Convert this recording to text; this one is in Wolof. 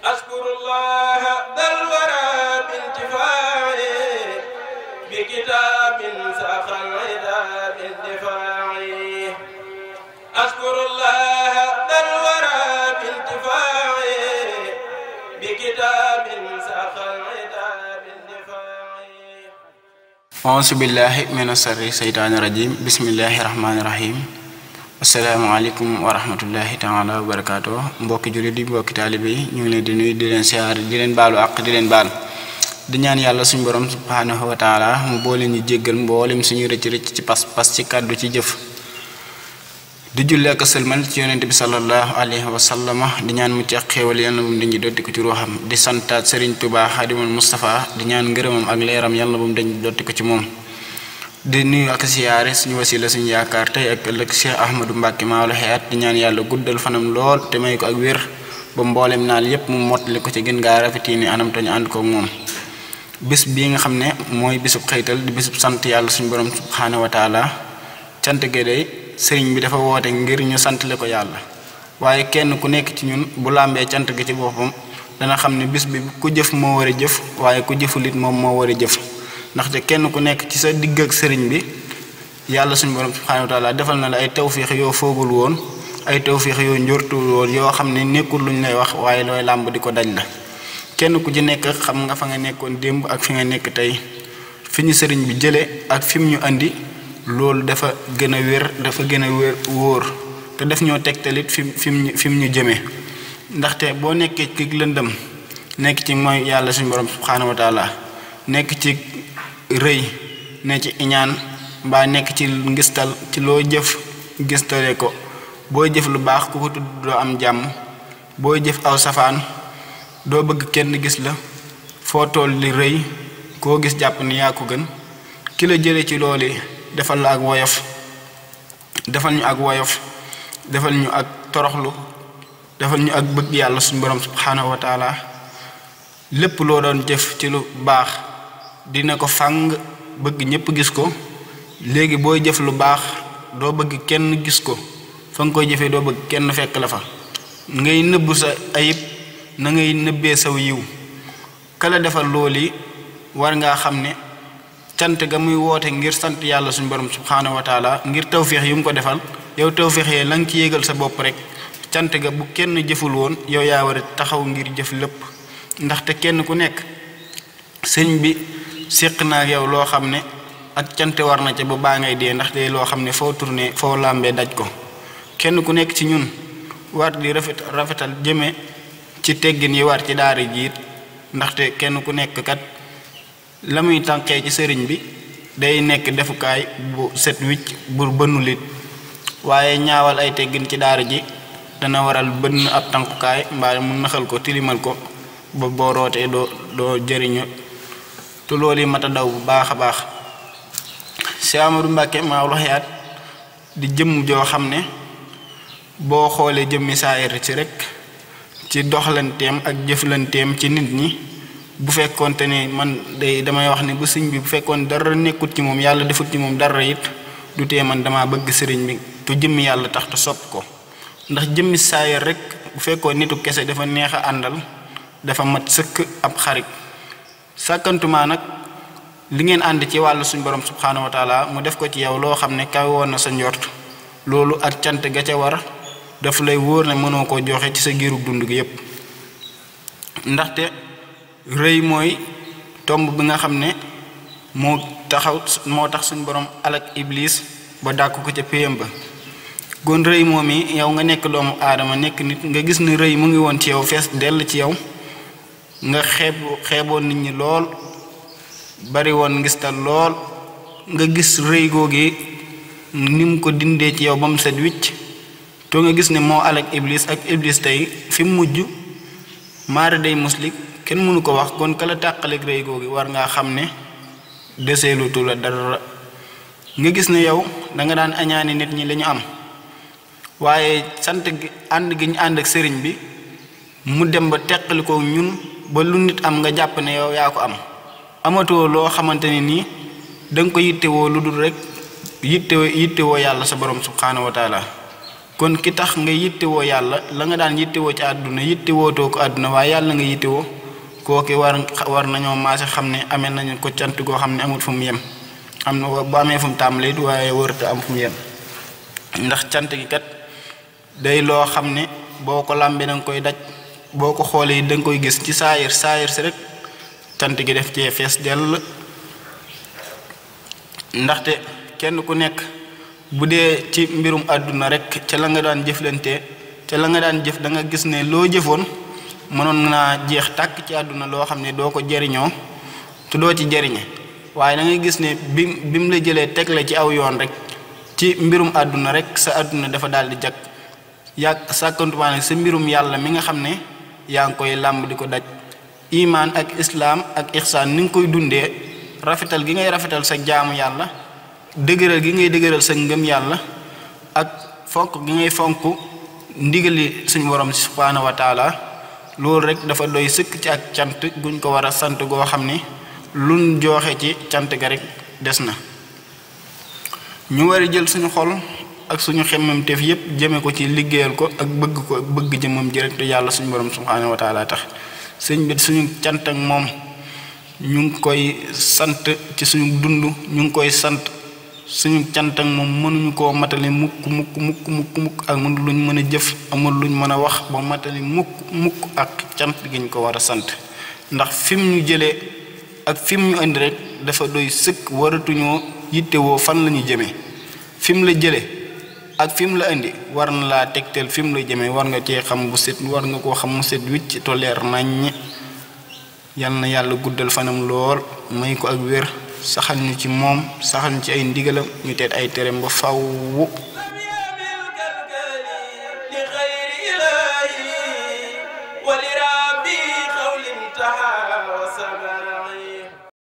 أشكر الله ذا الورى بانتفاعي بكتاب ساق العدا باندفاعي أشكر الله ذا الورى بانتفاعي بكتاب ساق العدا باندفاعي أعوذ بالله من الشيطان الرجيم بسم الله الرحمن الرحيم asalaamaaleykum wa rahmatullahi taala wa barakaatu mbokki jullit yi mbokki taalibe yi ñu ngi leen di nuyu di leen siyaar di leen baalu àq di leen baal di ñaan yàlla suñu borom subhaanahu wa taala mu boole ñu jéggal mboolem suñu rëcc ci pas-pas ci kàddu ci jëf di jullee ak sëlmal ci yonent bi sallallahu alayhi wa sallam di ñaan mu ci xéewal yàlla bu mu dañu dotti ko ci ruuxam di santaat Serigne Touba Xaadimul Mustafa di ñaan ngërëmam ak leeram yàlla bu mu dañu dotti ko ci moom di nuyu ak siyaare suñu wasila suñu yaakaar tey ak ëllëg Cheikh Ahmadou Mbacke Maodo Hayaat di ñaan yàlla guddal fanam lool te may ko ak wér ba mboolem naal yépp mu mottali ko ci gën gaa rafetee ni anam te ñu ànd ko moom bis bii nga xam ne mooy bisub xëytal di bisub sant yàlla suñu borom subhaanahu wa taala cant gi day sëriñ bi dafa woote ngir ñu santale ko yàlla waaye kenn ku nekk ci ñun bu làmbee cant gi ci boppam dana xam ne bis bi ku jëf moo war a jëf waaye ku jëfulit moom moo war a jëf ndaxte kenn ku nekk ci sa digg ak sëriñ bi yàlla suñu borom subhaanahu wa taala defal na la ay tawfiix yoo foogul woon ay tawfiix yoo njortul woon yoo xam ne nekkul luñ lay wax waaye looy làmb di ko daj la kenn ku ci nekk xam nga fa nga nekkoon démb ak fi nga nekk tey fi ñu sëriñ bi jële ak fi mu ñu andi loolu dafa gën a wér dafa gën a wóor te def ñoo tegtalit fi mu ñu jëmee ndaxte boo nekkee ci lëndëm nekk ci mooy yàlla suñu borom subhaanahu wa taala nekk ci rëy ne ci iñaan mbaa nekk ci ngistal ci loo jëf ngistale ko booy jëf lu baax ku ko tudd doo am jàmm booy jëf aw safaan doo bëgg kenn gis la foo toll li rëy koo gis jàpp ni yaa ko gën ki la jële ci loolu defal la ak woyof defal ñu ak woyof defal ñu ak toroxlu defal ñu ak bëgg yàlla suñu borom subhaanahu wa taala lépp loo doon jëf ci lu baax dina ko fàng bëgg ñépp gis ko léegi booy jëf lu baax doo bëgg kenn gis ko fa nga koy jëfee doo bëgg kenn fekk la fa ngay nëbbu sa ayib na ngay nëbbee saw yiw kala defal loolu war ngaa xam ne cant ga muy woote ngir sant yàlla suñu borom subhaanahu wa taala ngir tawféex yu mu ko defal yow tawféex yee la nga ci yégal sa bopp rek cant ga bu kenn jëful woon yow yaa war a taxaw ngir jëf lépp ndaxte kenn ku nekk sëñ bi séq na ak yow loo xam ne ak cant war na ca ba baa ngay dee ndaxte loo xam ne foo tourné foo làmbee daj ko kenn ku nekk ci ñun war di rafetal jëme ci teggin yi war ci daara jiit ndaxte kenn ku nekk kat la muy tànkee ci sëriñ bi day nekk defukaay bu set wicc bu bënnulit waaye ñaawal ay teggin ci daara ji dana waral bënn ab tànkukaay mbaa mu naxal ko tilimal ko ba boo rootee doo jëriñu te loolu yi mat a daw bu baax a baax Cheikh Ahmadou Mbacke Maodo Hayaat di jëmm joo xam ne boo xoolee jëmmi saayir ci rek ci doxlanteem ak jëflanteem ci nit ñi bu fekkoonte ne man damay wax ne bu sëñ bi bu fekkoon dara nekkut ci moom yàlla defut ci moom dara it du tee man dama bëgg sëriñ bi te jëmmi yàlla tax te sopp ko ndax jëmmi saayir rek bu fekkoon nitu kese dafa neex a àndal dafa mat sëkk ab xarit sàkkantuma nag li ngeen ànd ci wàllu suñu borom subhaanahu wa taala mu def ko ci yow loo xam ne kaw woon na sa njort loolu ak cant ga ca war daf lay wóor ne mënoo koo joxe ci sa giirug dund gi yépp ndaxte rëy mooy tomb bi nga xam ne moo tax suñu borom alak iblis ba dàkk ko ca péyam ba gon rëy moom yi yow nga nekk doomu aadama nekk nit nga gis ne rëy mu ngi woon ci yow fees dell ci yow nga xeeboon nit ñi lool bari woon ngistal lool nga gis rëy googi ni mu ko dindee ci yow ba mu set wicc to nga gis ne moo alak iblis ak iblis tey fi mu mujj maara day muslik kenn mënu ko wax kon kala tàqaleeg rëy googi war ngaa xam ne deseelutu la dara nga gis ne yow danga daan añaani nit ñi lañu am waaye sant gi ànd gi ñu ànd ak sëriñ bi mu dem ba teqali ko ñun ba lu nit am nga jàpp ne yow yaa ko am amatoo loo xamante ne nii danga ko yittewoo lu dul rek yittewoo yàlla sa borom subhaanahu wa taala kon ki tax nga yittewoo yàlla la nga daan yittewoo ci àdduna yittewootoo ko àdduna waaye yàlla nga yittewoo kooki war nañoo maase xam ne amee nañu ko cant goo xam ne amul fu mu yem am na bu amee fu mu tàmbalee du waaye wërta am fu mu yem ndax cant gi kat day loo xam ne boo ko làmbee danga koy daj boo ko xoolee danga koy gis ci saayir si rek cant gi def cee fees dell ndaxte kenn ku nekk bu dee ci mbirum àdduna rek ca la nga daan jëflante ca la nga daan jëf da nga gis ne loo jëfoon mënoon naa jeex tàkk ci àdduna loo xam ne doo ko jariñoo te doo ci jariñe waaye da ngay gis ne bi mu la jëlee teg la ci aw yoon rek ci mbirum àdduna rek sa àdduna dafa daal di jag yàgg sàkkantumaa ne sa mbirum yàlla mi nga xam ne yaa ngi koy làmb di ko daj imaan ak islaam ak ihsaan ni nga koy dundee rafetal gi ngay rafetal sa jaamu yàlla dëgëral gi ngay dëgëral sa ngëm yàlla ak fonk gi ngay fonk ndigali suñu borom subhaanahu wa taala loolu rek dafa doy sëkk ci ak cant guñ ko war a sant goo xam ne luñ jooxe ci cant ga rek des na ñu war a jël suñu xol ak suñu xemmemteef yépp jëme ko ci liggéeyal ko ak bëgg jëmam ji rek te yàlla suñu borom subhaanahu wa taala tax sëñ bi suñu cant ak moom ñu ngi koy sant ci suñu dund ñu ngi koy sant suñu cant ak moom mënuñu koo matali mukk ak mënu luñ mën a jëf amul luñ mën a wax ba matali mukk ak cant gi ñu ko war a sant ndax fim ñu jëlee ak fim ñu indi rek dafa doy sëkk waratuñoo yittewoo fan la ñu jëmee fim la jëlee ak fim la indi war na laa tegteel fim la jëmee war nga cee xam bu set war nga koo xam mu set wicc toleer naññ yal na yàlla guddal fanam lool may ko ak wér saxal ñu ci moom saxal ñu ci ay ndigalam ñu teet ay tereem ba faw ولربي قول انتهى وسبا